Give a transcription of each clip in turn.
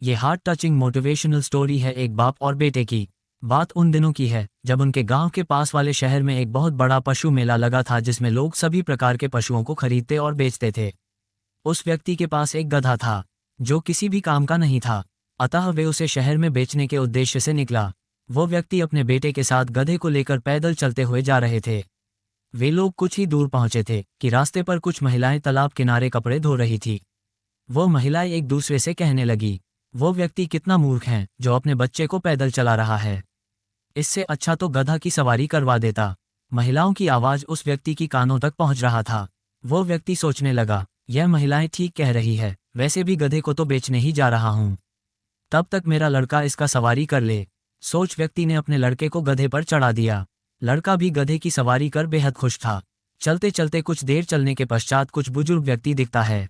ये heart touching motivational story है एक बाप और बेटे की। बात उन दिनों की है जब उनके गांव के पास वाले शहर में एक बहुत बड़ा पशु मेला लगा था, जिसमें लोग सभी प्रकार के पशुओं को खरीदते और बेचते थे। उस व्यक्ति के पास एक गधा था जो किसी भी काम का नहीं था, अतः वे उसे शहर में बेचने के उद्देश्य से निकला। वो व्यक्ति अपने बेटे के साथ गधे को लेकर पैदल चलते हुए जा रहे थे। वे लोग कुछ ही दूर पहुंचे थे कि रास्ते पर कुछ महिलाएं तालाब किनारे कपड़े धो रही थी। वो महिलाएं एक दूसरे से कहने लगी, वो व्यक्ति कितना मूर्ख है जो अपने बच्चे को पैदल चला रहा है, इससे अच्छा तो गधा की सवारी करवा देता। महिलाओं की आवाज उस व्यक्ति की कानों तक पहुंच रहा था। वो व्यक्ति सोचने लगा, यह महिलाएं ठीक कह रही है, वैसे भी गधे को तो बेचने ही जा रहा हूं, तब तक मेरा लड़का इसका सवारी कर ले। सोच व्यक्ति ने अपने लड़के को गधे पर चढ़ा दिया। लड़का भी गधे की सवारी कर बेहद खुश था। चलते चलते कुछ देर चलने के पश्चात कुछ बुजुर्ग व्यक्ति दिखता है।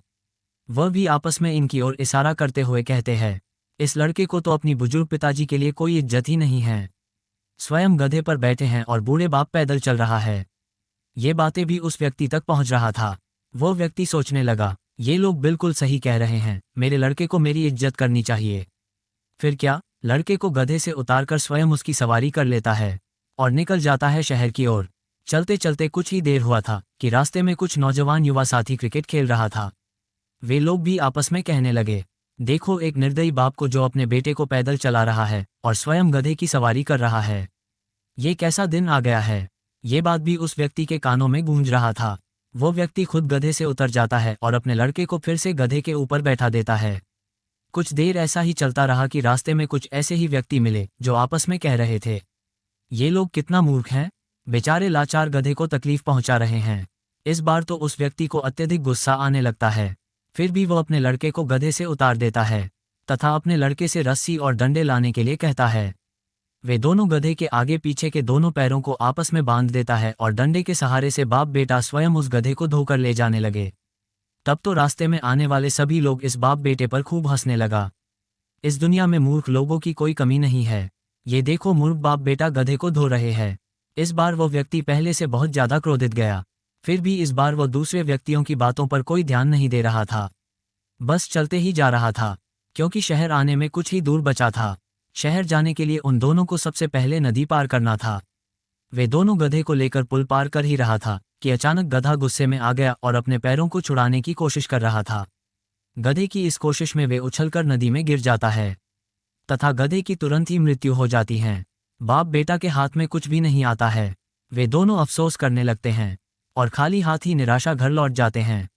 वह भी आपस में इनकी ओर इशारा करते हुए कहते हैं, इस लड़के को तो अपनी बुजुर्ग पिताजी के लिए कोई इज्जत ही नहीं है, स्वयं गधे पर बैठे हैं और बूढ़े बाप पैदल चल रहा है। ये बातें भी उस व्यक्ति तक पहुंच रहा था। वो व्यक्ति सोचने लगा, ये लोग बिल्कुल सही कह रहे हैं, मेरे लड़के को मेरी इज्जत करनी चाहिए। फिर क्या, लड़के को गधे से उतारकर स्वयं उसकी सवारी कर लेता है और निकल जाता है शहर की ओर। चलते चलते कुछ ही देर हुआ था कि रास्ते में कुछ नौजवान युवा साथी क्रिकेट खेल रहा था। वे लोग भी आपस में कहने लगे, देखो एक निर्दयी बाप को जो अपने बेटे को पैदल चला रहा है और स्वयं गधे की सवारी कर रहा है। ये कैसा दिन आ गया है। ये बात भी उस व्यक्ति के कानों में गूंज रहा था। वो व्यक्ति खुद गधे से उतर जाता है और अपने लड़के को फिर से गधे के ऊपर बैठा देता है। कुछ देर ऐसा ही चलता रहा कि रास्ते में कुछ ऐसे ही व्यक्ति मिले जो आपस में कह रहे थे, ये लोग कितना मूर्ख हैं, बेचारे लाचार गधे को तकलीफ पहुंचा रहे हैं। इस बार तो उस व्यक्ति को अत्यधिक गुस्सा आने लगता है। फिर भी वो अपने लड़के को गधे से उतार देता है तथा अपने लड़के से रस्सी और डंडे लाने के लिए कहता है। वे दोनों गधे के आगे पीछे के दोनों पैरों को आपस में बांध देता है और डंडे के सहारे से बाप बेटा स्वयं उस गधे को धोकर ले जाने लगे। तब तो रास्ते में आने वाले सभी लोग इस बाप बेटे पर खूब हंसने लगा। इस दुनिया में मूर्ख लोगों की कोई कमी नहीं है। ये देखो मूर्ख बाप बेटा गधे को धो रहे हैं। इस बार वो व्यक्ति पहले से बहुत ज्यादा क्रोधित गया। फिर भी इस बार वो दूसरे व्यक्तियों की बातों पर कोई ध्यान नहीं दे रहा था, बस चलते ही जा रहा था, क्योंकि शहर आने में कुछ ही दूर बचा था। शहर जाने के लिए उन दोनों को सबसे पहले नदी पार करना था। वे दोनों गधे को लेकर पुल पार कर ही रहा था कि अचानक गधा गुस्से में आ गया और अपने पैरों को छुड़ाने की कोशिश कर रहा था। गधे की इस कोशिश में वे उछलकर नदी में गिर जाता है तथा गधे की तुरंत ही मृत्यु हो जाती है। बाप बेटा के हाथ में कुछ भी नहीं आता है। वे दोनों अफसोस करने लगते हैं और खाली हाथ ही निराशा घर लौट जाते हैं।